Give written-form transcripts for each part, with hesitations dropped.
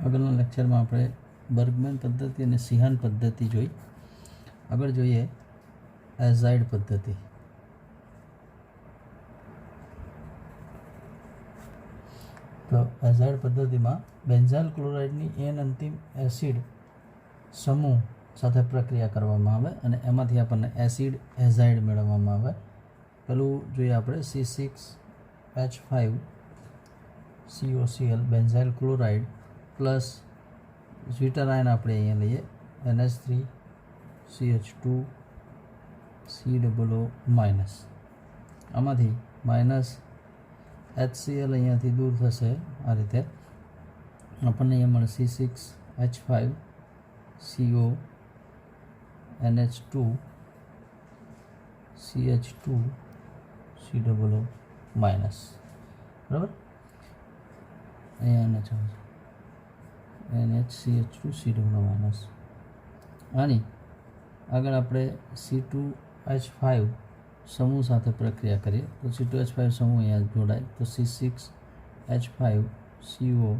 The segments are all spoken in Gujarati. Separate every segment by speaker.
Speaker 1: આગળના લેક્ચરમાં આપણે બર્ગમેન પદ્ધતિ અને સિહાન પદ્ધતિ જોઈ. આગળ જોઈએ એઝાઇડ પદ્ધતિ. તો એઝાઇડ પદ્ધતિમાં બેન્ઝાઇલ ક્લોરાઇડની એન અંતિમ એસિડ સમૂહ સાથે પ્રક્રિયા કરવામાં આવે અને એમાંથી આપણને એસિડ એઝાઇડ મેળવવામાં આવે. પેલું જોઈએ આપણે C6H5COCl બેન્ઝાઇલ ક્લોરાઇડ પ્લસ સ્વીટર આયન આપણે અહીંયા લઈએ NH3CH2COO માઇનસ. આમાંથી માઇનસ HCl અહીંયાથી દૂર થશે. આ રીતે આપણને અહીંયા મળે C6H5CO NH2CH2COO માઇનસ. બરાબર, અહીંયા NHCH2COO માઇનસ. આની આગળ આપણે C2H5 સમૂહ સાથે પ્રક્રિયા કરીએ તો C2H5 સમૂહ અહીંયા જોડાય તો C6H5CO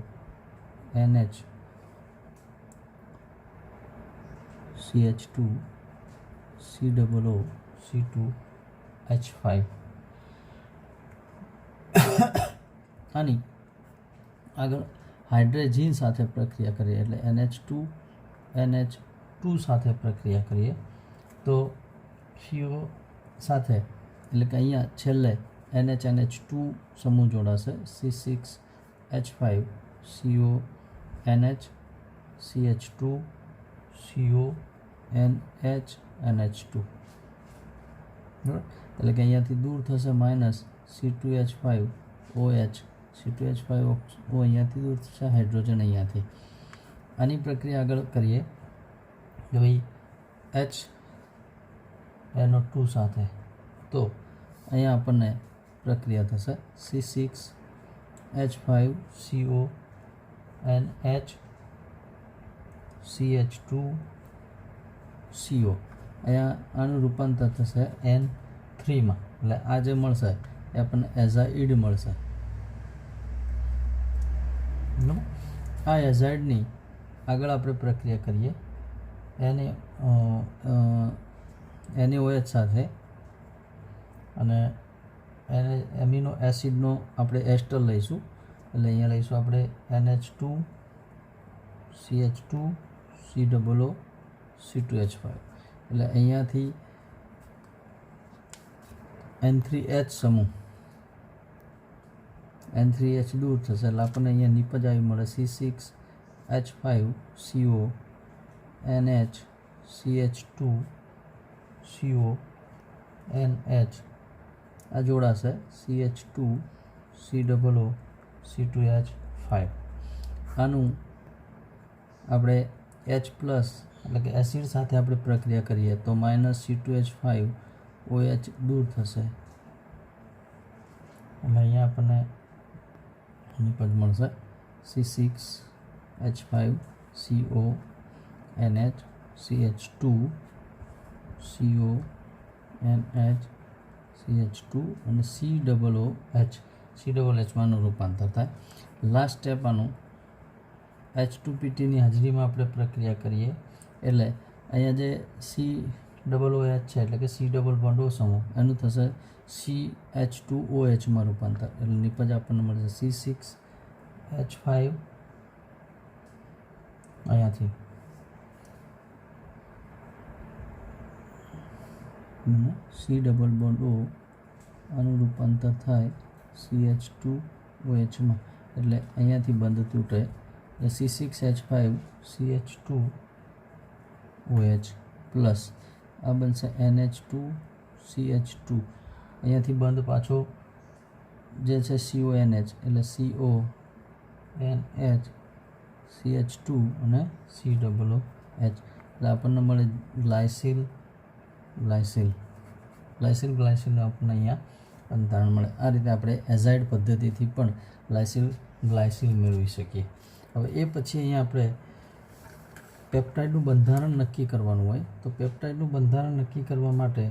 Speaker 1: NHCH2COO C2H5. આની આગળ હાઇડ્રોજન સાથે પ્રક્રિયા કરીએ એટલે NH2 સાથે પ્રક્રિયા કરીએ તો CO સાથે એટલે કે અહીંયા છેલ્લે NH2 સમૂહ જોડાશે C6H5CO NHCH2CO NH2. એટલે કે અહીંયાથી દૂર થશે માઇનસ C2H5OH C2H5O અહીંયાથી દૂર થશે હાઇડ્રોજન અહીંયાથી. આની પ્રક્રિયા આગળ કરીએ કે ભાઈ HNO2 સાથે તો અહીંયા આપણને પ્રક્રિયા થશે C6H5CO NHCH2CO. અહીંયા આનું રૂપાંતર થશે N3માં એટલે આ જે મળશે એ આપણને એઝાઇડ મળશે. આ એઝાઇડની આગળ આપણે પ્રક્રિયા કરીએ NaOH સાથે અને એમિનો એસિડનો આપણે એસ્ટર લઈશું એટલે અહીંયા લઈશું આપણે NH2CH2COO C2H5 એટલે અહીંયાથી N3H સમૂહ N3H દૂર થશે એટલે આપણને અહીંયા નિપજ આવી મળે C6H5CO NHCH2CO NH આ જોડાશે CH2COO C2H5. આનું આપણે H પ્લસ એટલે કે એસિડ સાથે આપણે પ્રક્રિયા કરીએ તો માઇનસ C2H5OH દૂર થશે એટલે અહીંયા આપણને નિપજ મળશે C6H5CO NHCH2CO NHCH2 અને COOHમાંનું રૂપાંતર થાય. લાસ્ટ સ્ટેપ આનું H2PTની હાજરીમાં આપણે પ્રક્રિયા કરીએ એટલે અહીંયા જે COOH છે એટલે કે C ડબલ બોન્ડ O સમૂહ એનું થશે CH2OHમાં રૂપાંતર એટલે નિપજ આપણને મળશે C6H5 અહીંયાથી C ડબલ બોન્ડ O આનું રૂપાંતર થાય CH2OHમાં એટલે અહીંયાથી બંધ તૂટે એટલે C6H5CH2OH પ્લસ આ બનશે NH2CH2 અહીંયાથી બંધ પાછો જે છે CONH એટલે CONH CH2 અને COOH એટલે આપણને મળે ગ્લાયસિલ આપણને અહીંયા બંધારણ મળે. આ રીતે આપણે એઝાઇડ પદ્ધતિથી પણ ગ્લાયસિલ મેળવી શકીએ. હવે એ પછી અહીંયા આપણે પેપ્ટાઇડનું બંધારણ નક્કી કરવાનું હોય તો પેપ્ટાઇડનું બંધારણ નક્કી કરવા માટે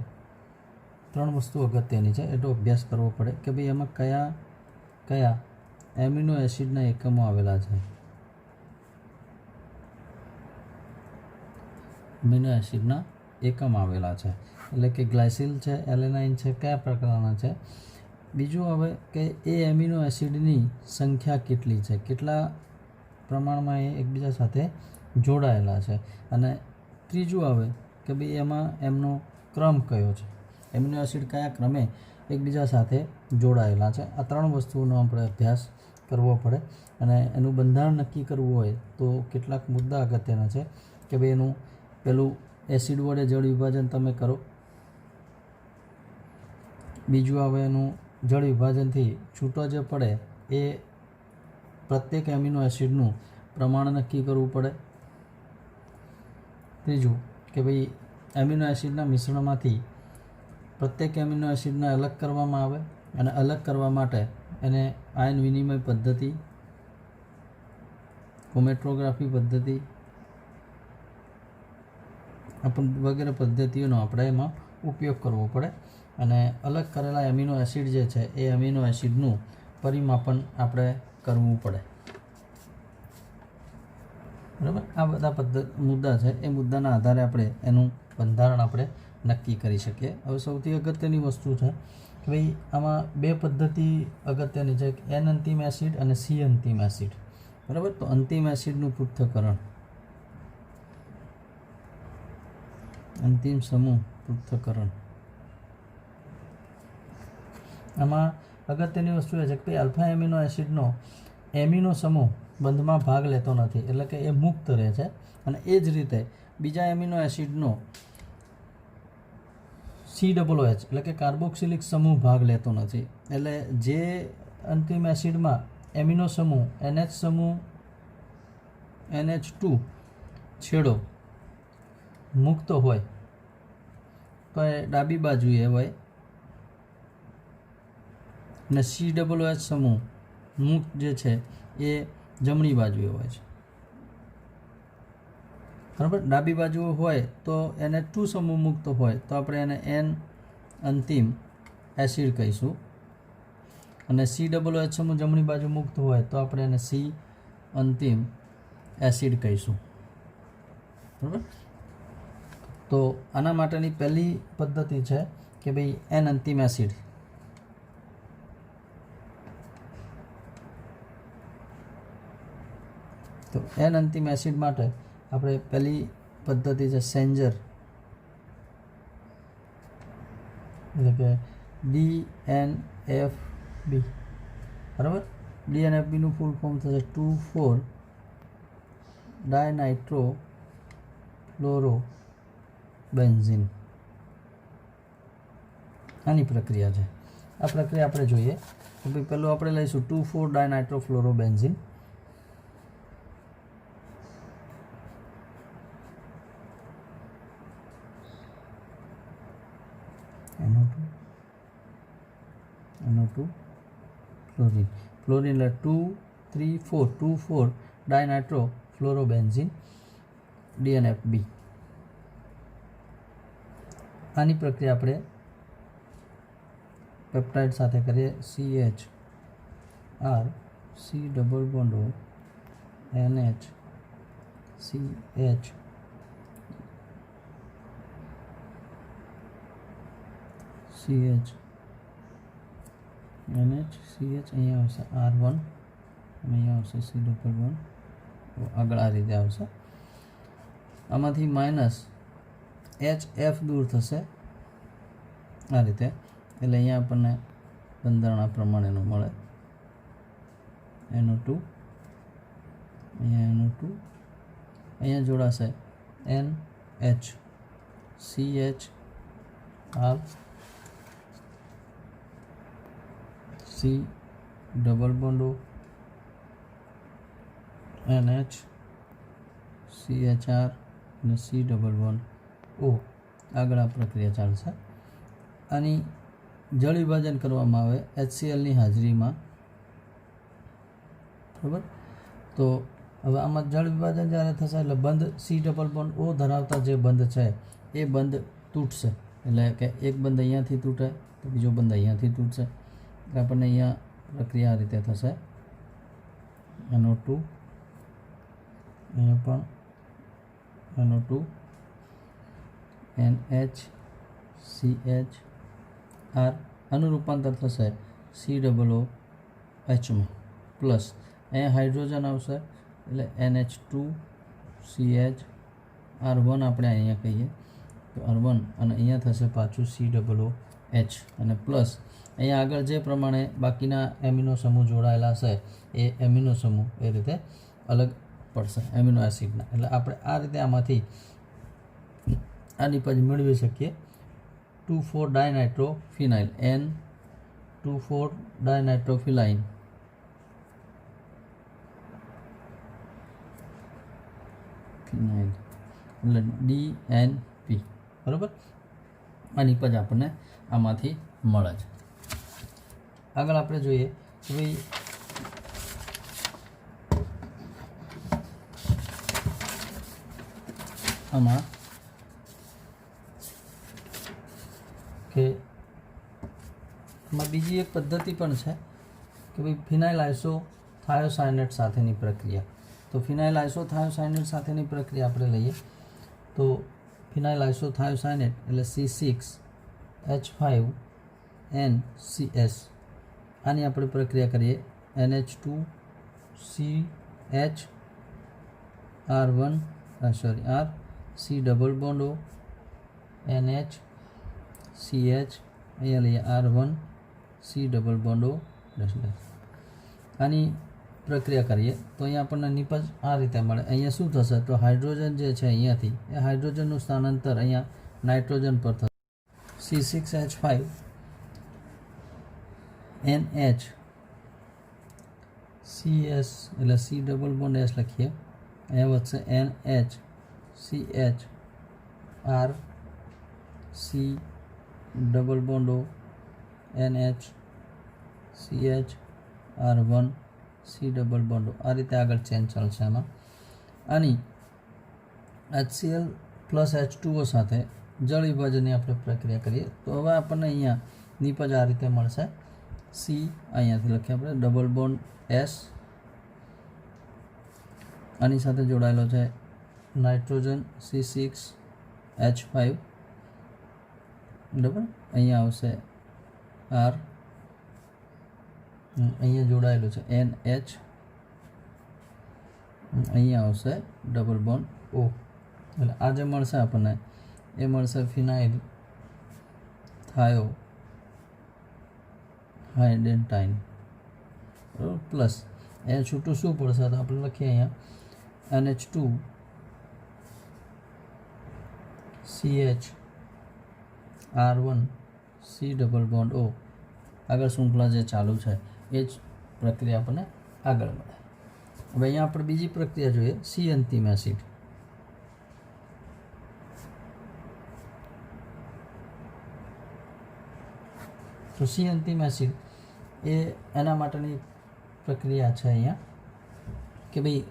Speaker 1: 3 વસ્તુ અગત્યની છે. એટલો અભ્યાસ કરવો પડે કે ભાઈ એમાં કયા એમિનો એસિડના એકમો આવેલા છે. એમિનો એસિડના એકમ આવેલા છે, એટલે કે ગ્લાયસિલ છે, એલેનાઇન છે, કયા પ્રકારના છે. બીજું હવે કે એ એમિનો એસિડની સંખ્યા કેટલી છે, કેટલા પ્રમાણમાં એ એકબીજા સાથે જોડાયેલા છે. અને ત્રીજું આવે કે ભાઈ એમાં એમનો ક્રમ કયો છે, એમિનો એસિડ કયા ક્રમે એકબીજા સાથે જોડાયેલા છે. આ 3 વસ્તુઓનો આપણે અભ્યાસ કરવો પડે. અને એનું બંધારણ નક્કી કરવું હોય તો કેટલાક મુદ્દા અગત્યના છે કે ભાઈ એનું પેલું એસિડ વડે જળ વિભાજન તમે કરો. બીજું આવે એનું જળ વિભાજનથી છૂટો જે પડે એ પ્રત્યેક એમિનો એસિડનું પ્રમાણ નક્કી કરવું પડે. ત્રીજું કે ભાઈ એમિનો એસિડના મિશ્રણમાંથી પ્રત્યેક એમિનો એસિડને અલગ કરવામાં આવે, અને અલગ કરવા માટે એને આયન વિનિમય પદ્ધતિ, ક્રોમેટોગ્રાફી પદ્ધતિ વગેરે પદ્ધતિઓનો આપણે એમાં ઉપયોગ કરવો પડે. અને અલગ કરેલા એમિનો એસિડ જે છે એ એમિનો એસિડનું પરિમાપન આપણે કરવું પડે. બરાબર, આ બધા મુદ્દા છે. એ મુદ્દાના આધારે આપણે એનું બંધારણ આપણે નક્કી કરી શકીએ. હવે સૌથી અગત્યની વસ્તુ છે કે ભાઈ આમાં 2 પદ્ધતિ અગત્યની છે, એન અંતિમ એસિડ અને સી અંતિમ એસિડ. બરાબર, તો અંતિમ એસિડનું પૃથ્થકરણ, અંતિમ સમૂહ પૃથ્થકરણ. આમાં અગત્યની વસ્તુ એ છે કે આલ્ફા એમિનો એસિડનો એમિનો સમૂહ બંધમાં ભાગ લેતો નથી, એટલે કે એ મુક્ત રહે છે. અને એ જ રીતે બીજા એમિનો એસિડનો COOH એટલે કે કાર્બોક્સિલિક સમૂહ ભાગ લેતો નથી. એટલે જે અંતિમ એસિડમાં એમિનો સમૂહ NH સમૂહ NH2 છેડો મુક્ત હોય તો એ ડાબી બાજુએ હોય, અને COOH સમૂહ મુક્ત જે છે એ જમણી બાજુએ હોય છે. બરાબર, ડાબી બાજુ હોય તો NH2 સમૂહ મુક્ત હોય તો આપણે એને N અંતિમ એસિડ કહીશું, અને COOH સમૂહ જમણી બાજુ મુક્ત હોય તો આપણે એને C અંતિમ એસિડ કહીશું. બરાબર, તો આના માટેની પહેલી પદ્ધતિ છે કે ભાઈ N અંતિમ એસિડ. તો N અંતિમ એસિડ માટે આપણે પહેલી પદ્ધતિ છે સેન્જર, એટલે કે DNFB. બરાબર, DNFBનું ફૂલ ફોર્મ થશે 2,4-ડાયનાઇટ્રોફ્લોરોબેન્ઝીન. આની પ્રક્રિયા છે. આ પ્રક્રિયા આપણે જોઈએ તો ભાઈ પહેલું આપણે લઈશું 2,4-ડાયનાઇટ્રોફ્લોરોબેન્ઝીન. NO2 ફ્લોરિન, ફ્લોરિન એટલે 2,3,4 ડાયનાઇટ્રોફ્લોરોબેન્ઝીન DNFB. આની પ્રક્રિયા આપણે પેપ્ટાઇડ સાથે કરીએ. CHR C double bond NH CH CH NH CH, અહીંયા આવશે R1, અહીંયા આવશે C ડબલ બોન્ડ, આગળ આ રીતે આવશે. આમાંથી માઇનસ HF દૂર થશે આ રીતે, એટલે અહીંયા આપણને બંધારણ આ પ્રમાણેનું મળે. NO2, અહીંયા NO2, અહીંયા જોડાશે NH CH R C double bond NH CHR અને C ડબલ બોન્ડ O. આગળ આ પ્રક્રિયા ચાલશે. આની જળ વિભાજન કરવામાં આવે HClની હાજરીમાં. બરાબર, તો હવે આમાં જળ વિભાજન જ્યારે થશે એટલે બંધ C ડબલ બોન્ડ O ધરાવતા જે બંધ છે એ બંધ તૂટશે. એટલે કે એક બંધ અહીંયાથી તૂટે તો બીજો બંધ અહીંયાથી તૂટશે. આપણને અહીંયા પ્રક્રિયા આ રીતે થશે. NO2, અહીંયા પણ NO2, NHCHR આનું રૂપાંતર થશે COOH માં પ્લસ અહીંયા હાઇડ્રોજન આવશે એટલે NH2CHR1 આપણે અહીંયા કહીએ તો R1 અને અહીંયા થશે પાછું COOH અને પ્લસ અહીંયા આગળ જે પ્રમાણે બાકીના એમિનો સમૂહ જોડાયેલા છે એ એમિનો સમૂહ એ રીતે અલગ પડશે એમિનો એસિડના, એટલે આપણે આ રીતે આમાંથી આ નિપજ મેળવી શકીએ 2,4-ડાયનાઇટ્રોફિનાઇલ N2,4-ડાયનાઇટ્રોફિલાઇન એટલે DNP બરાબર. આ નિપજ આપણને આમાંથી મળે છે. આગળ આપણે જોઈએ કે ભાઈ આમાં બીજી એક પદ્ધતિ પણ છે કે ભાઈ ફિનાઇલ આઇસોથાયોસાયનેટ સાથેની પ્રક્રિયા. તો ફિનાઇલ આઇસોથાયોસાયનેટ સાથેની પ્રક્રિયા આપણે લઈએ તો ફિનાઇલ આઇસોથાયોસાયનેટ એટલે C6H5NCS આની આપણે પ્રક્રિયા કરીએ NH2CHR1 R C double bond O NH CH અહીંયા લઈએ R1 C double bond O આની પ્રક્રિયા કરીએ તો અહીંયા આપણને નિપજ આ રીતે મળે. અહીંયા શું થશે તો હાઇડ્રોજન જે છે અહીંયાથી એ હાઇડ્રોજનનું સ્થાનાંતર અહીંયા નાઇટ્રોજન પર થશે. C6H5 NH CS એટલે C ડબલ બોન્ડ S લખીએ, અહીંયા વધશે NH CH R C double bond O NH CH R1 C double bond O આ રીતે આગળ ચેન ચાલશે આમાં. આની HCl પ્લસ H2O સાથે જળ વિભાજનની આપણે પ્રક્રિયા કરીએ તો હવે આપણને અહીંયા નિપજ આ રીતે મળશે. C અહીંયાથી લખીએ આપણે ડબલ બોન્ડ S આની સાથે જોડાયેલો છે નાઇટ્રોજન C6H5 બરાબર. અહીંયા આવશે R અહીંયા જોડાયેલું છે NH અહીંયા આવશે ડબલ બોન્ડ O એટલે આ જે મળશે આપણને એ મળશે ફિનાઇલ થાયો હાઇડેન્ટાઇન બરાબર પ્લસ અહીંયા છૂટું શું પડશે તો આપણે લખીએ અહીંયા NH2 CH R1 C double bond O આગળ શૃંખલા જે ચાલુ છે એ જ પ્રક્રિયા આપણને આગળ મળે. હવે અહીંયા આપણે બીજી પ્રક્રિયા જોઈએ C અંતિમ એસિડ. તો C અંતિમ એસિડ એ એના માટેની પ્રક્રિયા છે અહીંયા કે ભાઈ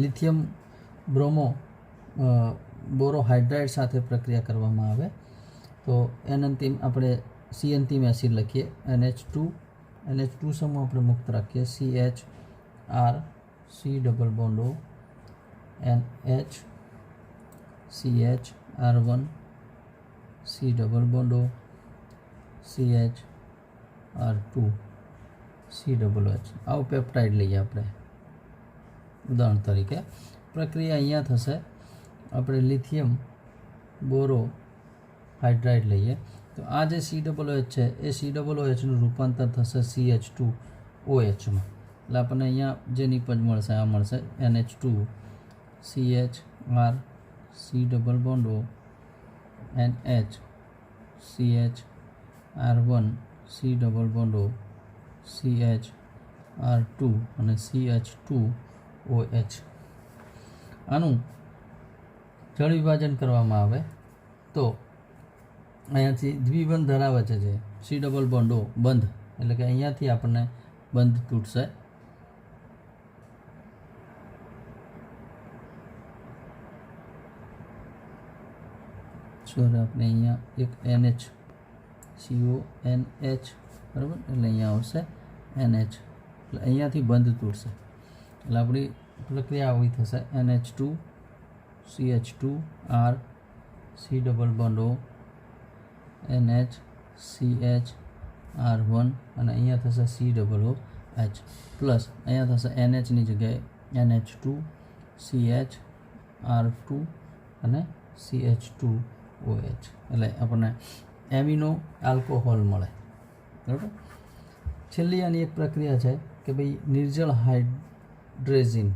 Speaker 1: લિથિયમ બોરોહાઇડ્રાઇડ સાથે પ્રક્રિયા કરવામાં આવે તો એન અંતિમ આપણે C અંતિમ એસિડ લખીએ NH2 સમૂહ આપણે મુક્ત રાખીએ CH R C double bond O NH CH R1 C double bond O CH R2 C double H આવું પેપ્ટાઇડ લઈએ આપણે ઉદાહરણ તરીકે. પ્રક્રિયા અહીંયા થશે આપણે લિથિયમ બોરોહાઇડ્રાઇડ લઈએ તો આ જે COOH છે એ COOHનું રૂપાંતર થશે CH2OH માં એટલે આપણને અહીંયા જે નિપજ મળશે આ મળશે NH2 CH R C double bond O NH CH R1 C double bond O CH R2 અને CH2OH. આનું જળ વિભાજન કરવામાં આવે તો અહીંયાથી દ્વિબંધ ધરાવે છે જે C ડબલ બોન્ડ O બંધ એટલે કે અહીંયાથી આપણને બંધ તૂટશે. આપણે અહીંયા એક NH CONH બરાબર એટલે અહીંયા આવશે NH એટલે અહીંયાથી બંધ તૂટશે એટલે આપણી પ્રક્રિયા આવી થશે NH2 CH2 R C double bond O NH CH R1 અને અહીંયા થશે C double O H plus અહીંયા થશે NHની જગ્યાએ NH2 CH R2 અને CH2OH એટલે આપણને એમિનો આલ્કોહોલ મળે. બરાબર. છેલ્લી આની એક પ્રક્રિયા છે કે ભાઈ નિર્જળ હાઇડ્રેઝિન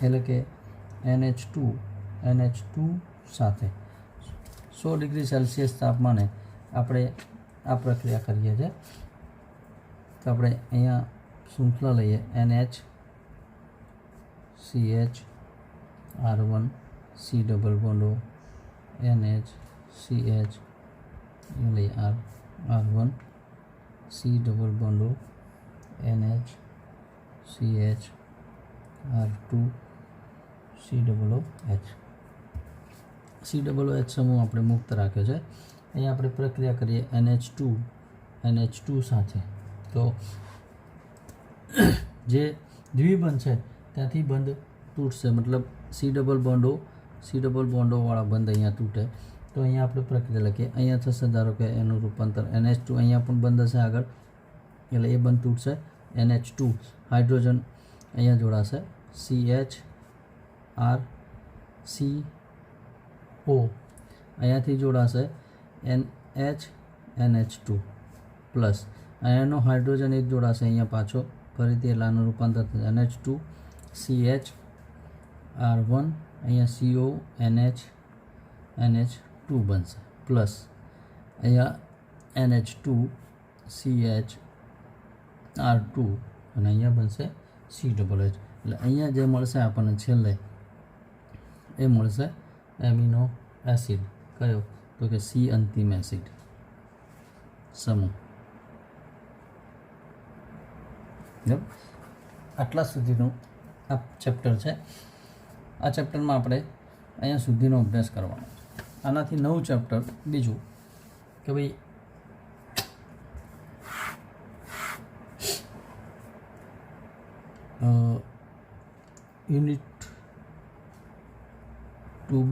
Speaker 1: એટલે કે NH2 સાથે 100 ડિગ્રી સેલ્સિયસ તાપમાને આપણે આ પ્રક્રિયા કરીએ છીએ. તો આપણે અહીંયા શૃંખલા લઈએ NH CH R1 C double bond O NH CH લઈએ R1 C double bond O NH CH R2 C double O H C double O H સમૂહ આપણે મુક્ત રાખ્યો છે. અહીંયા આપણે પ્રક્રિયા કરીએ NH2 સાથે. તો જે દ્વિબંધ છે ત્યાંથી બંધ તૂટશે, મતલબ C ડબલ બોન્ડ O વાળા બંધ અહીંયા તૂટે. તો અહીંયા આપણે પ્રક્રિયા લખીએ. અહીંયા થશે ધારો કે એનું રૂપાંતર NH2 અહીંયા પણ બંધ હશે આગળ એટલે એ બંધ તૂટશે. NH2 હાઇડ્રોજન અહીંયા જોડાશે CH R C O અહીંયાથી જોડાશે NH2 પ્લસ અહીંયાનો હાઇડ્રોજન એક જોડાશે અહીંયા પાછો ફરીથી એટલે આનું રૂપાંતર થશે NH2 CH R1 અહીંયા CO NH2 બનશે પ્લસ અહીંયા NH2 CH R2 અને અહીંયા બનશે C ડબલ H. એટલે અહીંયા જે મળશે આપણને છેલ્લે એ મળશે એમિનો એસિડ. કયો? તો કે C અંતિમ એસિડ સમૂહ. આટલા સુધીનું આ ચેપ્ટર છે. આ ચેપ્ટરમાં આપણે અહીંયા સુધીનો અભ્યાસ કરવાનો છે. આનાથી નવું ચેપ્ટર બીજું કે ભાઈ યુનિટ 2B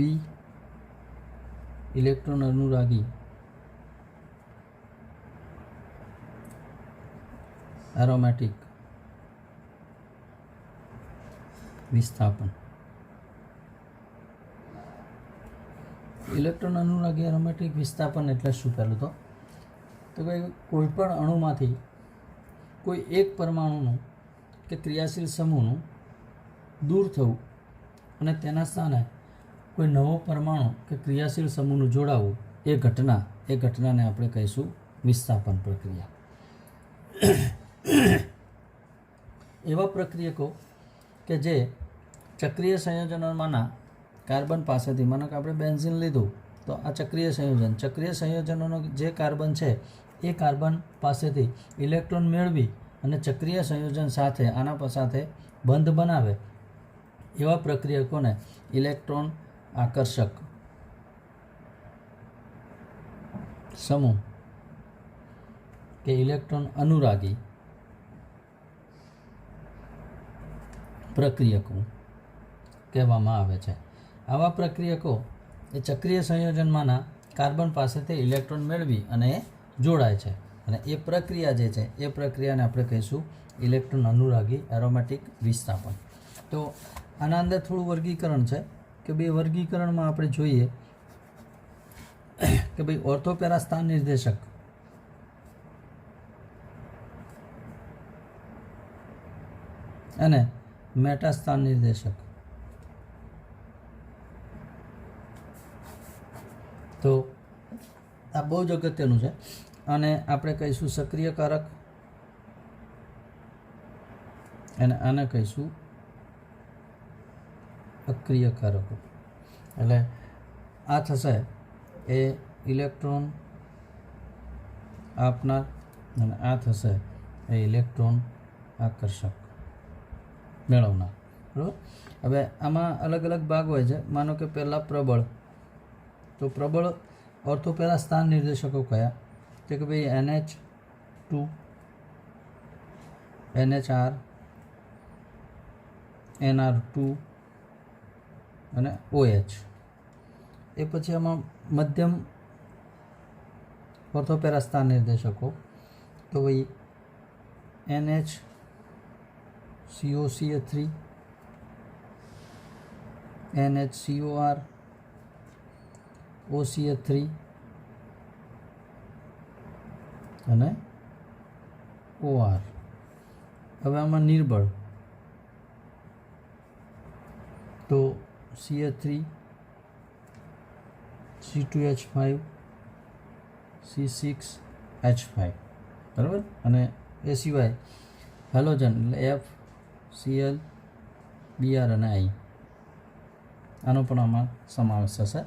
Speaker 1: ઇલેક્ટ્રોન અનુરાગી એરોમેટિક વિસ્થાપન. ઇલેક્ટ્રોન અનુરાગી એરોમેટિક વિસ્થાપન એટલે શું? પહેલું તો ભાઈ કોઈ પણ અણુમાંથી કોઈ એક પરમાણુનું કે ક્રિયાશીલ સમૂહનું દૂર થવું અને તેના સ્થાને કોઈ નવો પરમાણુ કે ક્રિયાશીલ સમૂહનું જોડાવવું એ ઘટનાને આપણે કહીશું વિસ્થાપન પ્રક્રિયા. એવા પ્રક્રિયકો કે જે ચક્રીય સંયોજનોમાંના કાર્બન પાસેથી, માનો કે આપણે બેન્ઝીન લીધું તો આ ચક્રીય સંયોજનોનો જે કાર્બન છે એ કાર્બન પાસેથી ઇલેક્ટ્રોન મેળવી અને ચક્રીય સંયોજન સાથે આના સાથે બંધ બનાવે એવા પ્રક્રિયકોને ઇલેક્ટ્રોન આકર્ષક સમૂહ કે ઇલેક્ટ્રોન અનુરાગી પ્રક્રિયકો કહેવામાં આવે છે. આવા પ્રક્રિયકો એ ચક્રીય સંયોજનમાંના કાર્બન પાસેથી ઇલેક્ટ્રોન મેળવી અને જોડાય છે અને એ પ્રક્રિયા જે છે એ પ્રક્રિયાને આપણે કહીશું ઇલેક્ટ્રોન અનુરાગી એરોમેટિક વિસ્થાપન. તો આના અંદર થોડું વર્ગીકરણ છે કે બે વર્ગીકરણમાં આપણે જોઈએ કે ભાઈ ઓર્થોપેરા સ્થાન નિર્દેશક અને મેટા સ્થાન નિર્દેશક. તો આ બહુ જ અગત્યનું છે અને આપણે કહીશું સક્રિયકારક અને આને કહીશું અક્રિયકારકો. એટલે આ થશે એ ઇલેક્ટ્રોન આપનાર અને આ થશે એ ઇલેક્ટ્રોન આકર્ષક મેળવનાર. બરાબર. હવે આમાં અલગ અલગ ભાગ હોય છે. માનો કે પહેલાં પ્રબળ, તો પ્રબળ ઓર્થોપેરા સ્થાન નિર્દેશકો કયા? તો કે ભાઈ NH2 NHR NR2 અને OH. એ પછી આમાં મધ્યમ ઓર્થોપેરા સ્થાન નિર્દેશકો તો ભાઈ NHCOCH3, NHCOR, OCH3 અને OR. હવે આમાં નિર્બળ તો CH3, C2H5, C6H5 બરાબર. અને એ સિવાય હેલોજન એટલે F, Cl, Br અને I આનો પણ આમાં સમાવેશ થશે.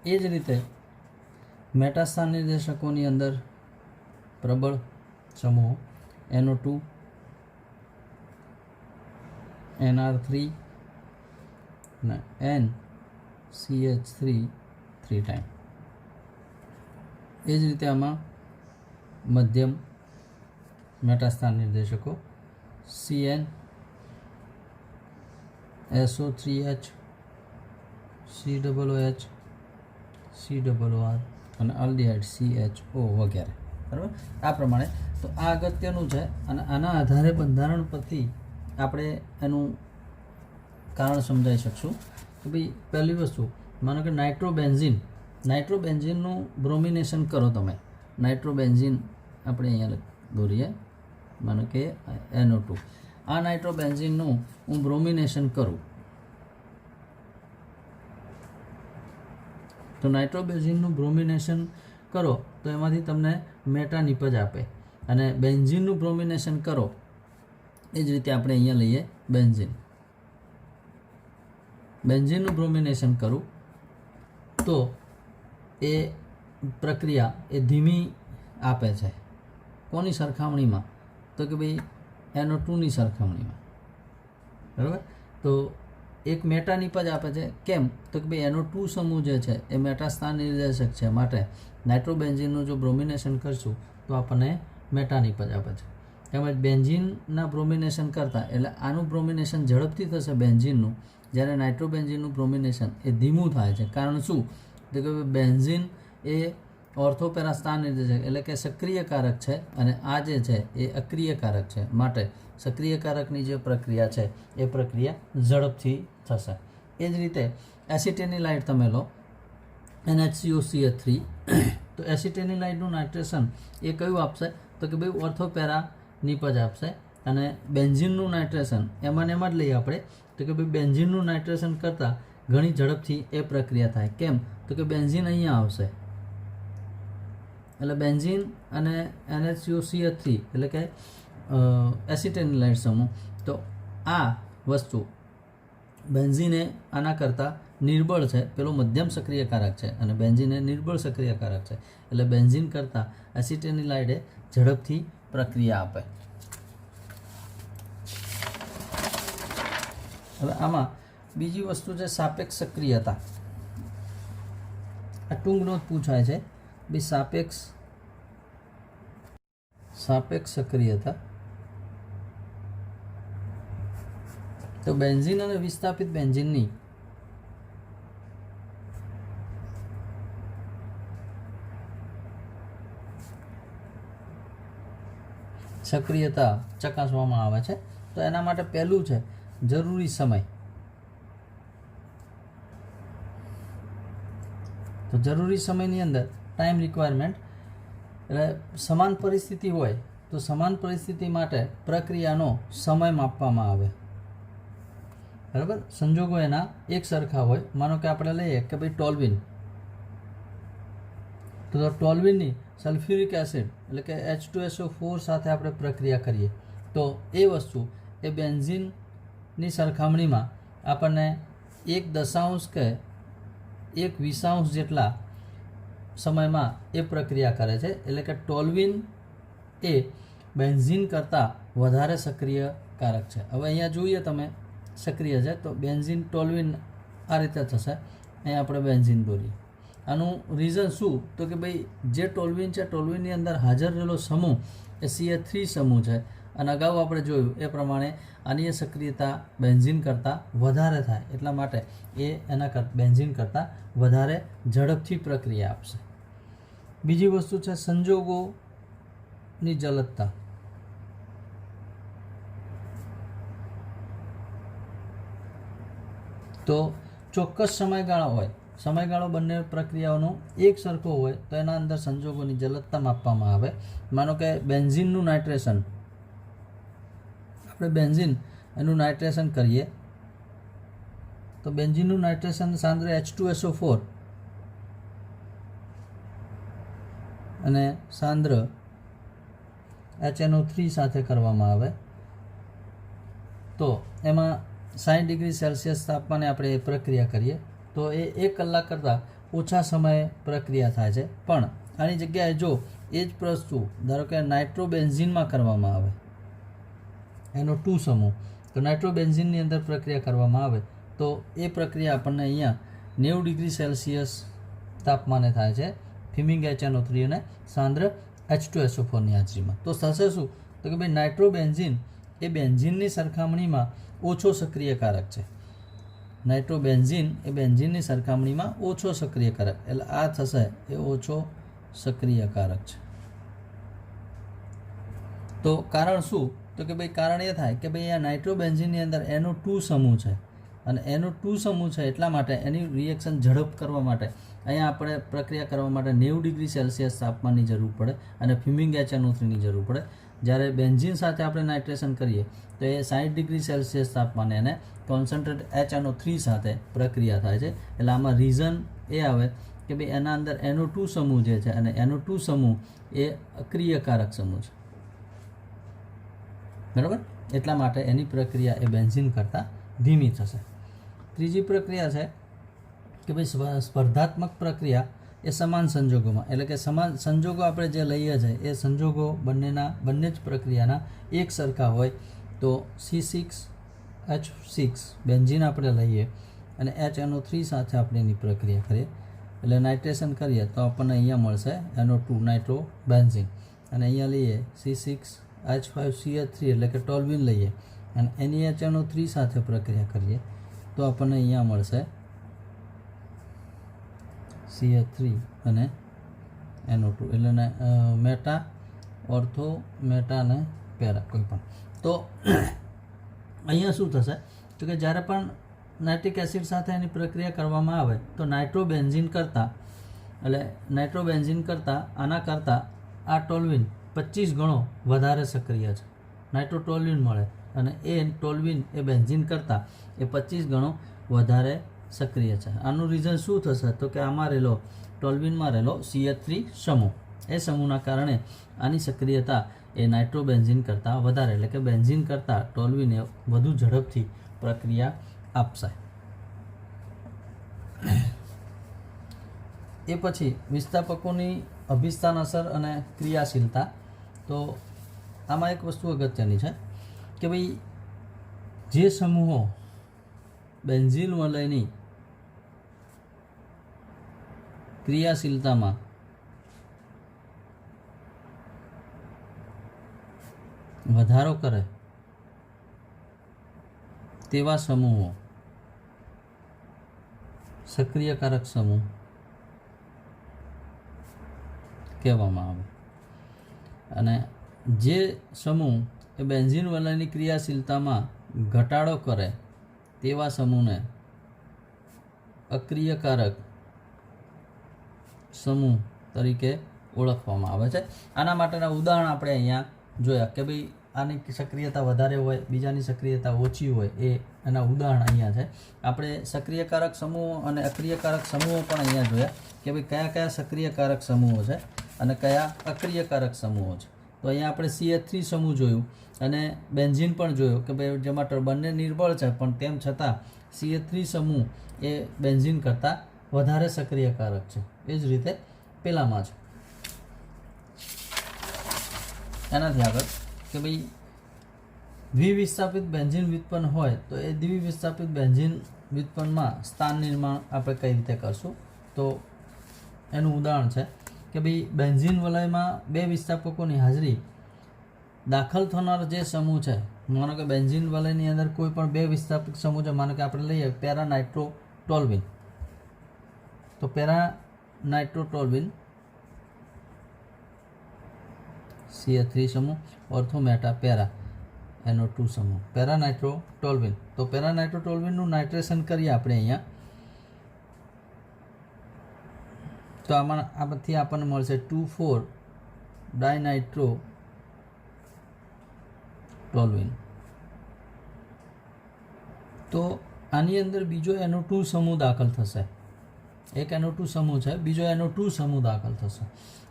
Speaker 1: એ જ રીતે મેટાસ્થાન નિર્દેશકોની અંદર પ્રબળ સમૂહ NO2, NR3 અને NCH3 3 ટાઈમ. એ જ રીતે આમાં મધ્યમ મેટાસ્થાન નિર્દેશકો CN, SO3H, COOH, COR અને આલ્ડીહાઇડ CHO વગેરે બરાબર. આ પ્રમાણે તો આ અગત્યનું છે અને આના આધારે બંધારણ પરથી આપણે એનું કારણ સમજાવી શકશું કે ભાઈ પહેલી વસ્તુ માનો કે નાઇટ્રોબેન્ઝીનનું બ્રોમિનેશન કરો તમે. નાઇટ્રોબેન્ઝીન આપણે અહીંયા દોરીએ, માનો કે NO2. આ નાઇટ્રોબેન્ઝીનનું હું બ્રોમિનેશન કરું તો નાઇટ્રોબેન્ઝીનનું બ્રોમિનેશન કરો તો એમાંથી તમને મેટા નિપજ આપે. અને બેન્ઝીનનું બ્રોમિનેશન કરો એ જ રીતે આપણે અહીંયા લઈએ બેન્ઝીનનું બ્રોમિનેશન કરું તો એ પ્રક્રિયા એ ધીમી આપે છે. કોની સરખામણીમાં? તો કે ભાઈ NO2ની સરખામણીમાં બરાબર. તો એક મેટા નિપજ આપે છે. કેમ? તો કે ભાઈ NO2 સમૂહ જે છે એ મેટાસ્થાન નિર્દેશક છે, માટે નાઇટ્રોબેન્ઝીનનું જો બ્રોમિનેશન કરશું તો આપણને મેટા નિપજ આપે છે. તેમજ બેન્ઝીનના બ્રોમિનેશન કરતાં એટલે આનું બ્રોમિનેશન ઝડપથી થશે બેન્ઝીનનું, જ્યારે નાઇટ્રોબેન્ઝીનનું બ્રોમિનેશન એ ધીમું થાય છે. કારણ શું? તો કે બેન્ઝીન એ ઓર્થોપેરા સ્થાન નિર્દેશક એટલે કે સક્રિયકારક છે અને આ જે છે એ અક્રિયકારક છે, માટે સક્રિયકારકની જે પ્રક્રિયા છે એ પ્રક્રિયા ઝડપથી થશે. એ જ રીતે એસિટેનિલાઇડ તમે લો NHCOCH3 તો એસિટેનિલાઇડનું નાઇટ્રેશન એ કયું આપશે? તો કે ભાઈ ઓર્થોપેરા નિપજ આપશે. અને બેન્ઝીનનું નાઇટ્રેશન એમાં જ લઈએ આપણે તો કે ભાઈ બેન્ઝીનનું નાઇટ્રેશન કરતાં ઘણી ઝડપથી એ પ્રક્રિયા થાય. કેમ? તો કે બેન્ઝીન અહીંયા આવશે એટલે બેન્ઝીન અને NHCOCH3 એટલે કે એસિટેનિલાઇડ સમૂહ. તો આ વસ્તુ બેન્ઝીન એ આના કરતાં નિર્બળ છે, પેલો મધ્યમ સક્રિયકારક છે અને બેન્ઝીન એ નિર્બળ સક્રિયકારક છે. એટલે બેન્ઝીન કરતાં એસિટેનિલાઇડ એ ઝડપથી પ્રક્રિયા આપે. હવે આમાં બીજી વસ્તુ છે સાપેક્ષ સક્રિયતા. આ ટૂંક નોંધ પૂછાય છે બી સાપેક્ષ સક્રિયતા. તો બેન્ઝીન અને વિસ્થાપિત બેન્ઝીનની સક્રિયતા ચકાસવામાં આવે છે. તો એના માટે પહેલું છે જરૂરી સમય. તો જરૂરી સમયની અંદર ટાઈમ રિક્વાયરમેન્ટ એટલે સમાન પરિસ્થિતિ હોય તો સમાન પરિસ્થિતિ માટે પ્રક્રિયાનો સમય માપવામાં આવે બરાબર. સંજોગો એના એક સરખા હોય. માનો કે આપણે લઈએ કે ભાઈ ટોલ્વિન, તો ટોલ્વિનની સલ્ફ્યુરિક એસિડ એટલે કે H2SO4 સાથે આપણે પ્રક્રિયા કરીએ તો એ વસ્તુ એ બેન્ઝીનની સરખામણીમાં આપણને 1/10 કે 1/20 જેટલા સમયમાં એ પ્રક્રિયા કરે છે. એટલે કે ટોલ્વિન એ બેન્ઝીન કરતાં વધારે સક્રિયકારક છે. હવે અહીંયા જોઈએ તમે સક્રિય છે તો બેન્ઝીન ટોલ્વિન આ રીતે થશે. અહીંયા આપણે બેન્ઝીન દોરીએ. આનું રીઝન શું? તો કે ભાઈ જે ટોલ્વિન છે ટોલ્વિનની અંદર હાજર રહેલો સમૂહ એ CH3 સમૂહ છે અને અગાઉ આપણે જોયું એ પ્રમાણે આની સક્રિયતા બેન્ઝીન કરતાં વધારે થાય, એટલા માટે એ બેન્ઝીન કરતાં વધારે ઝડપથી પ્રક્રિયા આપશે. બીજી વસ્તુ છે સંજોગોની જલદતા. તો ચોક્કસ સમયગાળો બંને પ્રક્રિયાઓનો એક સરખો હોય તો એના અંદર સંજોગોની જલદતા માપવામાં આવે. માનો કે બેન્ઝીનનું નાઇટ્રેશન, આપણે બેન્ઝીન એનું નાઇટ્રેશન કરીએ તો બેન્ઝીનનું નાઇટ્રેશન સાંદ્ર H2SO4 અને સાંદ્ર HNO3 સાથે કરવામાં આવે તો એમાં 60 ડિગ્રી સેલ્સિયસ તાપમાને આપણે એ પ્રક્રિયા કરીએ તો એ 1 કલાક કરતાં ઓછા સમયે પ્રક્રિયા થાય છે. પણ આની જગ્યાએ જો એ જ વસ્તુ ધારો કે નાઇટ્રોબેન્ઝીનમાં કરવામાં આવે, એનો 2 સમૂહ, તો નાઇટ્રોબેન્ઝીનની અંદર પ્રક્રિયા કરવામાં આવે તો એ પ્રક્રિયા આપણને અહીંયા 90 ડિગ્રી સેલ્સિયસ તાપમાને થાય છે, ફ્યુમિંગ HNO3 અને સાંદ્ર H2SO4ની હાજરીમાં. તો થશે શું? તો કે ભાઈ નાઇટ્રોબેન્ઝીન એ બેન્ઝીનની સરખામણીમાં ઓછો સક્રિયકારક છે. નાઇટ્રોબેન્ઝીન એ બેન્ઝીનની સરખામણીમાં ઓછો સક્રિયકારક, એટલે આ થશે એ ઓછો સક્રિયકારક છે. તો કારણ શું? તો કે ભાઈ કારણ એ થાય કે ભાઈ આ નાઇટ્રોબેન્ઝીનની અંદર NO2 સમૂહ છે અને NO2 સમૂહ છે એટલા માટે એની રિએક્શન ઝડપ કરવા માટે અહીંયા આપણે પ્રક્રિયા કરવા માટે 90 ડિગ્રી સેલ્સિયસ તાપમાનની જરૂર પડે અને ફ્યુમિંગ HNO3ની જરૂર પડે. જ્યારે બેન્ઝીન સાથે આપણે નાઇટ્રેશન કરીએ તો એ 60 ડિગ્રી સેલ્સિયસ તાપમાને એને કોન્સન્ટ્રેટ HNO3 સાથે પ્રક્રિયા થાય છે. એટલે આમાં રીઝન એ આવે કે ભાઈ એના અંદર NO2 સમૂહ જે છે અને NO2 સમૂહ એ અક્રિયકારક સમૂહ છે, બરાબર. એટલા માટે એની પ્રક્રિયા એ બેન્ઝીન કરતાં ધીમી થશે. ત્રીજી પ્રક્રિયા છે કે ભાઈ સ્પર્ધાત્મક પ્રક્રિયા એ સમાન સંજોગોમાં, એટલે કે સમાન સંજોગો આપણે જે લઈએ છીએ એ સંજોગો બંને જ પ્રક્રિયાના એક સરખા હોય તો C6H6 બેન્ઝીન આપણે લઈએ અને HNO3 સાથે આપણે એની પ્રક્રિયા કરીએ એટલે નાઇટ્રેશન કરીએ તો આપણને અહીંયા મળશે NO2 નાઇટ્રોબેન્ઝીન, અને અહીંયા લઈએ C6H5CH3 એટલે કે ટોલ્યુઇન લઈએ અને એની HNO3 સાથે પ્રક્રિયા કરીએ તો આપણને અહીંયા મળશે CH3 અને NO2 એટલે મેટા, ઓર્થો, મેટા અને પેરા કોઈ પણ. તો અહીંયા શું થશે તો કે જ્યારે પણ નાઇટ્રિક એસિડ સાથે એની પ્રક્રિયા કરવામાં આવે તો નાઇટ્રોબેન્ઝીન કરતાં આના કરતાં આ ટોલ્યુઇન 25 ગણો વધારે સક્રિય છે. નાઇટ્રોટોલ્યુઇન મળે અને એ ટોલ્યુઇન એ બેન્ઝીન કરતાં એ 25 ગણો વધારે સક્રિય છે. આનું રીઝન શું થશે તો કે આમાં રહેલો ટોલ્યુઇનમાં રહેલો CH3 સમૂહ, એ સમૂહના કારણે આની સક્રિયતા એ નાઇટ્રોબેન્ઝીન કરતાં વધારે, એટલે કે બેન્ઝીન કરતાં ટોલ્યુઇન એ વધુ ઝડપથી પ્રક્રિયા આપશે. એ પછી વિસ્થાપકોની અભિસ્થાન અસર અને ક્રિયાશીલતા. તો આમાં એક વસ્તુ અગત્યની છે કે ભાઈ જે સમૂહો બેન્ઝીન વલયની ક્રિયાશીલતામાં વધારો કરે તેવા સમૂહો સક્રિયકારક સમૂહ કહેવામાં આવે, અને જે સમૂહ એ બેન્ઝીન વલયની ક્રિયાશીલતામાં ઘટાડો કરે તેવા સમૂહને અક્રિયકારક સમૂહ તરીકે ઓળખવામાં આવે છે. આના માટેના ઉદાહરણ આપણે અહીંયા જોયા કે ભાઈ આની સક્રિયતા વધારે હોય, બીજાની સક્રિયતા ઓછી હોય, એ એના ઉદાહરણ અહીંયા છે. આપણે સક્રિયકારક સમૂહો અને અક્રિયકારક સમૂહો પણ અહીંયા જોયા કે ભાઈ કયા કયા સક્રિયકારક સમૂહો છે અને કયા અક્રિયકારક સમૂહો છે. તો અહીંયા આપણે CH3 સમૂહ જોયું અને બેન્ઝીન પણ જોયું કે ભાઈ જેમાં બંને નિર્બળ છે પણ તેમ છતાં CH3 સમૂહ એ બેન્ઝીન કરતાં વધારે સક્રિયકારક છે. એ જ રીતે પેલામાં છે. એનાથી આગળ કે ભાઈ દ્વિવિસ્થાપિત બેન્ઝીન વ્યુત્પન્ન હોય તો એ દ્વિવિસ્થાપિત બેન્ઝીન વ્યુત્પન્નમાં સ્થાન નિર્માણ આપણે કઈ રીતે કરશું, તો એનું ઉદાહરણ છે કે ભાઈ બેન્ઝીન વલયમાં બે વિસ્થાપકોની હાજરી દાખલ થનાર જે સમૂહ છે, માનો કે બેન્ઝીન વલયની અંદર કોઈ પણ બે વિસ્થાપિત સમૂહ છે, માનો કે આપણે લઈએ પેરાનાઇટ્રોટોલ્વિન, તો પેરાનાઇટ્રોટોલ્વિન CH3 સમૂહ, ઓર્થો મેટા પેરા NO2 સમૂહ, પેરાનાઇટ્રોટોલ્વિન. તો પેરાનાઇટ્રોટોલ્વિનનું નાઇટ્રેશન કરીએ આપણે અહીંયા, તો આમાંથી આપણને મળશે 2,4 ડાયનાઇટ્રોટોલ્વિન. તો આની અંદર બીજો NO2 સમૂહ દાખલ થશે, એક NO2 સમૂહ છે, બીજો NO2 સમૂહ દાખલ થશે.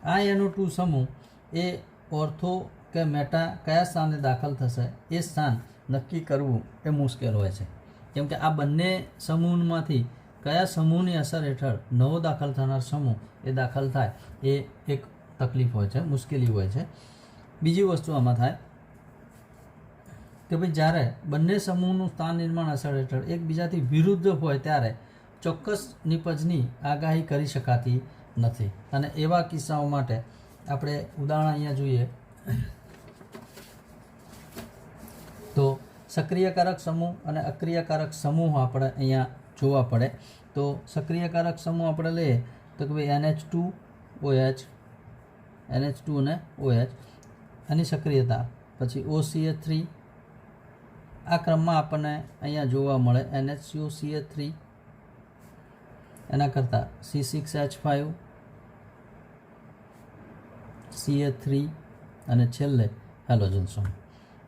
Speaker 1: આ NO2 સમૂહ એ ઓર્થો કે મેટા કયા સ્થાને દાખલ થશે એ સ્થાન નક્કી કરવું એ મુશ્કેલ હોય છે, કેમ કે આ બંને સમૂહમાંથી કયા સમૂહની અસર હેઠળ નવો દાખલ થનાર સમૂહ એ દાખલ થાય એ એક તકલીફ હોય છે, મુશ્કેલી હોય છે. બીજી વસ્તુ આમાં થાય કે ભાઈ જ્યારે બંને સમૂહનું સ્થાન નિર્માણ અસર હેઠળ એકબીજાથી વિરુદ્ધ હોય ત્યારે ચોક્કસ નિપજની આગાહી કરી શકાતી નથી, અને એવા કિસ્સાઓ માટે આપણે ઉદાહરણ અહીંયા જોઈએ તો સક્રિયકારક સમૂહ અને અક્રિયકારક સમૂહ આપણે અહીંયા જોવા પડે. તો સક્રિયકારક સમૂહ આપણે લઈએ તો કે ભાઈ NH2OH, NH2 અને OH, આની સક્રિયતા, પછી OCH3, આ ક્રમમાં આપણને અહીંયા જોવા મળે NHCOCH3, એના કરતાં C6H5, CH3 અને છેલ્લે હેલોજન સમૂહ.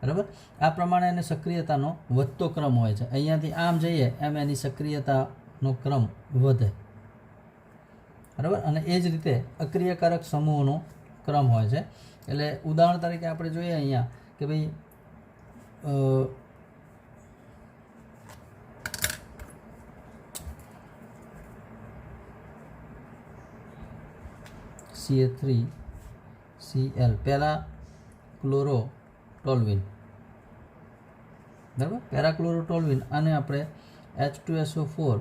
Speaker 1: બરાબર, આ પ્રમાણે એની સક્રિયતાનો વધતો ક્રમ હોય છે. અહીંયાથી આમ જઈએ એમ એની સક્રિયતાનો ક્રમ વધે. બરાબર, અને એ જ રીતે અક્રિયકારક સમૂહોનો ક્રમ હોય છે. એટલે ઉદાહરણ તરીકે આપણે જોઈએ અહીંયા કે ભાઈ CH3Cl પેરાક્લોરોટોલ્વિન, બરાબર, પેરાક્લોરોટોલ્વિન, આને આપણે H2SO4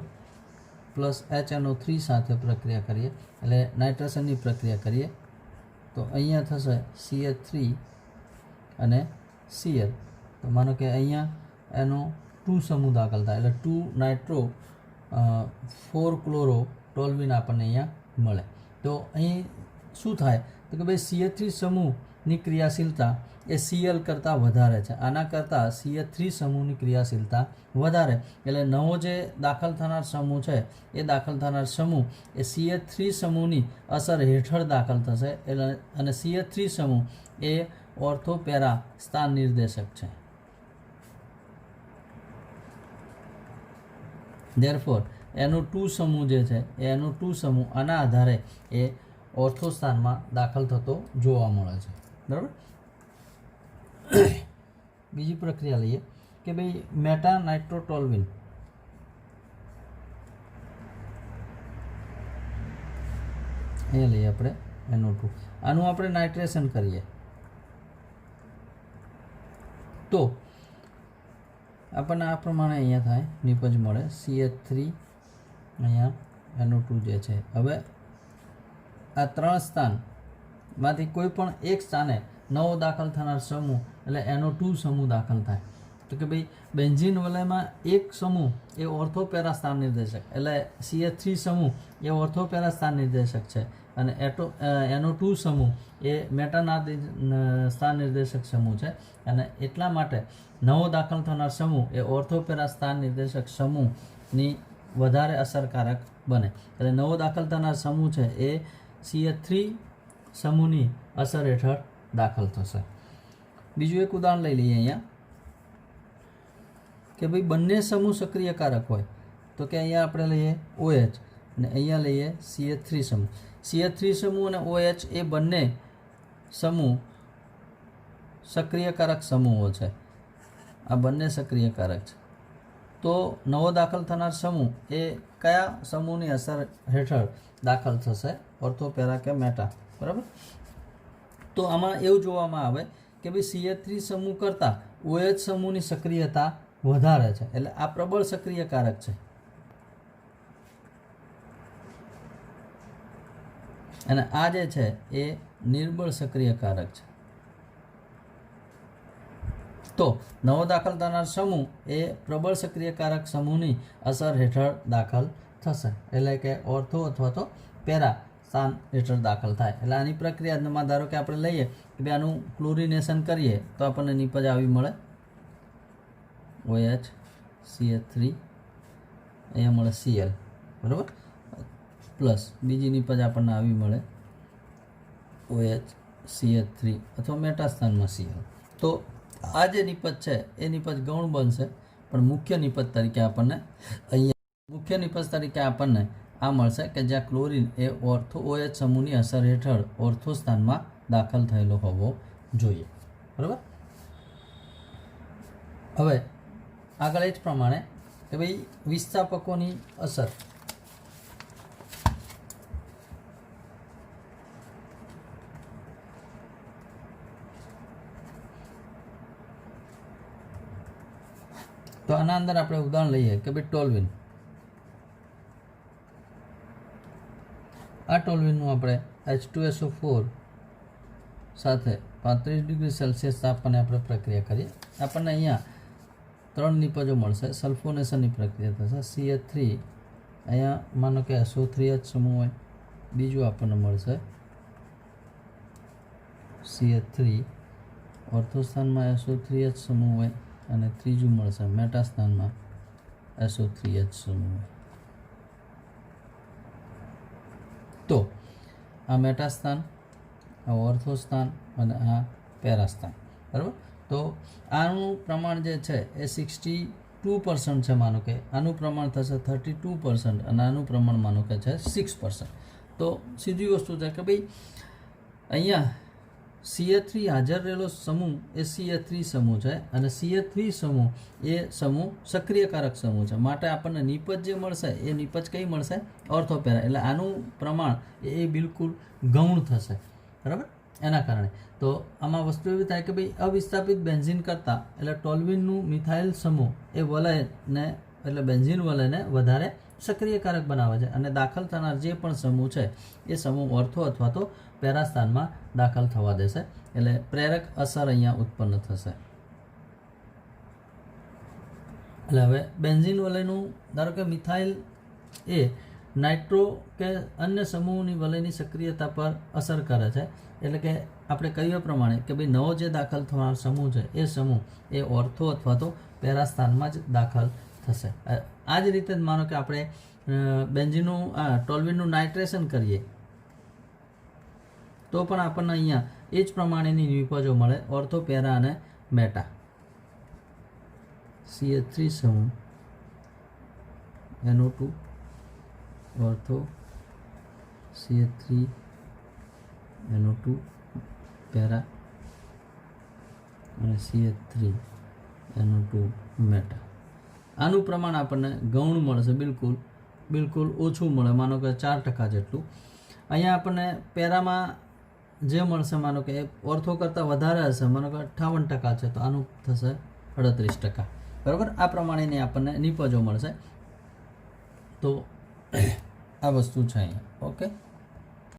Speaker 1: પ્લસ HNO3 સાથે પ્રક્રિયા કરીએ, એટલે નાઇટ્રેશનની પ્રક્રિયા કરીએ, તો અહીંયા થશે CH3 અને Cl. તો માનો કે અહીંયા એનો 2 સમૂહ દાખલ થાય, એટલે 2 નાઇટ્રો 4 ક્લોરોટોલ્વિન આપણને અહીંયા મળે. તો અહીં શું થાય તો કે ભાઈ CH3 સમૂહની ક્રિયાશીલતા એ Cl કરતાં વધારે છે, આના કરતાં CH3 સમૂહની ક્રિયાશીલતા વધારે, એટલે નવો જે દાખલ થનાર સમૂહ છે એ દાખલ થનાર સમૂહ એ CH3 સમૂહની અસર હેઠળ દાખલ થશે, એટલે અને CH3 સમૂહ એ ઓર્થોપેરા સ્થાન નિર્દેશક છે. ધેરફોર NO2 સમૂહ જે છે એ NO2 સમૂહ આના આધારે એ ઓર્થો સ્થાનમાં દાખલ થતો જોવા મળે છે. બરાબર, બીજી પ્રક્રિયા લઈએ કે ભાઈ મેટાનાઇટ્રોટોલ્વિન. અહીંયા લઈએ આપણે NO2, આનું આપણે નાઇટ્રેશન કરીએ તો આપણને આ પ્રમાણે અહીંયા થાય નિપજ મળે CH3, અહીંયા NO2 જે છે. હવે આ 3 સ્થાનમાંથી કોઈ પણ એક સ્થાને નવો દાખલ થનાર સમૂહ એટલે NO2 સમૂહ દાખલ થાય. તો કે ભાઈ બેન્ઝીન વલયમાં એક સમૂહ એ ઓર્થોપેરા સ્થાન નિર્દેશક, એટલે CH3 સમૂહ એ ઓર્થોપેરા સ્થાન નિર્દેશક છે, અને NO2 સમૂહ એ મેટાના સ્થાન નિર્દેશક સમૂહ છે, અને એટલા માટે નવો દાખલ થનાર સમૂહ એ ઓર્થોપેરા સ્થાન નિર્દેશક સમૂહની વધારે અસરકારક બને. એટલે નવો દાખલ થનાર સમૂહ છે એ CH3 સમૂહની અસર હેઠળ દાખલ થશે. બીજું એક ઉદાહરણ લઈ લઈએ અહીંયા કે ભાઈ બંને સમૂહ સક્રિયકારક હોય, તો કે અહીંયા આપણે લઈએ OH અને અહીંયા લઈએ CH3 સમૂહ. CH3 સમૂહ અને OH એ બંને સમૂહ સક્રિયકારક સમૂહો છે, આ બંને સક્રિયકારક છે. તો નવો દાખલ થનાર સમૂહ એ કયા સમૂહની અસર હેઠળ દાખલ થશે, ઓર્થોપેરા કે મેટા. બરાબર, તો આમાં એવું જોવામાં આવે કે ભાઈ CH3 સમૂહ કરતાં OH સમૂહની સક્રિયતા વધારે છે, એટલે આ પ્રબળ સક્રિયકારક છે, અને આ જે છે એ નિર્બળ સક્રિયકારક છે. તો નવો દાખલ થનાર સમૂહ એ પ્રબળ સક્રિયકારક સમૂહની અસર હેઠળ દાખલ થશે, એટલે કે ઓર્થો અથવા તો પેરા સ્થાન હેઠળ દાખલ થાય. એટલે આની પ્રક્રિયામાં ધારો કે આપણે લઈએ કે ભાઈ આનું ક્લોરિનેશન કરીએ તો આપણને નિપજ આવી મળે OH CH3, અહીંયા મળે Cl, બરાબર, પ્લસ બીજી નિપજ આપણને આવી મળે OH CH3 અથવા મેટા સ્થાનમાં Cl. તો આ જે નિપજ છે એ નિપજ ગૌણ બનશે, પણ મુખ્ય નિપજ તરીકે આપણને આ મળશે કે જ્યાં ક્લોરિન એ ઓર્થો OH સમૂહની અસર હેઠળ ઓર્થો સ્થાનમાં દાખલ થયેલો હોવો જોઈએ, બરાબર. હવે આગળ એ જ પ્રમાણે કે ભાઈ વિસ્થાપકોની અસર. તો આના અંદર આપણે ઉદાહરણ લઈએ કે ભાઈ ટોલ્યુઇન. આ ટોલ્યુઇનનું આપણે H2SO4 સાથે 35 ડિગ્રી સેલ્સિયસ તાપમાને આપણે પ્રક્રિયા કરીએ. આપણને અહીંયા 3 નિપજો મળશે. સલ્ફોનેશનની પ્રક્રિયા થશે. CH3 અહીંયા માનો કે SO3H સમૂહ હોય, બીજું આપણને મળશે CH3 ઓર્થો સ્થાનમાં SO3H સમૂહ હોય, અને ત્રીજું મળશે મેટા સ્થાનમાં SO3H સમૂહ હોય. તો આ મેટા સ્થાન, આ ઓર્થો સ્થાન અને આ પેરા સ્થાન, બરાબર. તો આનું પ્રમાણ જે છે એ 62% છે, માનો કે આનું પ્રમાણ થશે 32% અને આનું પ્રમાણ માનો કે છે 6%. તો સીધી વસ્તુ છે કે ભાઈ અહીંયા CH3 હાજર રહેલો સમૂહ એ CH3 સમૂહ છે, અને CH3 સમૂહ એ સમૂહ સક્રિયકારક સમૂહ છે, માટે આપણને નિપજ જે મળશે એ નિપજ કઈ મળશે? ઓર્થોપેરા. એટલે આનું પ્રમાણ એ બિલકુલ ગૌણ થશે, બરાબર. એના કારણે તો આમાં વસ્તુ એવી થાય કે ભાઈ અવિસ્થાપિત બેન્ઝીન કરતાં એટલે ટોલ્યુઇનનું મિથાઇલ સમૂહ એ વલયને એટલે બેન્ઝીન વલયને વધારે સક્રિયકારક બનાવે છે, અને દાખલ થનાર જે પણ સમૂહ છે એ સમૂહ ઓર્થો અથવા તો પેરા સ્થાનમાં દાખલ થવા દેશે. એટલે પ્રેરક અસર અહીંયા ઉત્પન્ન થશે. એટલે હવે બેન્ઝીન વલયનું ધારો કે મિથાઇલ એ નાઇટ્રો કે અન્ય સમૂહની વલયની સક્રિયતા પર અસર કરે છે. એટલે કે આપણે કહ્યું પ્રમાણે કે ભાઈ નવો જે દાખલ થનાર સમૂહ છે એ સમૂહ એ ઓર્થો અથવા તો પેરા સ્થાનમાં જ દાખલ થશે. આ જ રીતે માનો કે આપણે બેન્ઝીનનું ટોલ્યુઇનનું નાઇટ્રેશન કરીએ તો પણ આપણને અહીંયા એ જ પ્રમાણેની નિપજો મળે, ઓર્થો, પેરા અને મેટા. CH3 સમૂહ NO2 ortho, CH3 NO2 para અને CH3 NO2 મેટા. આનું પ્રમાણ આપણને ગૌણ મળશે, બિલકુલ ઓછું મળે, માનો કે 4% જેટલું. અહીંયા આપણને પેરામાં જે મળશે માનો કે ઓર્થો કરતાં વધારે હશે, માનો કે 58% છે, તો આનું થશે 38%, બરાબર. આ પ્રમાણેની આપણને નિપજો મળશે. તો આ વસ્તુ છે અહીંયા. ઓકે.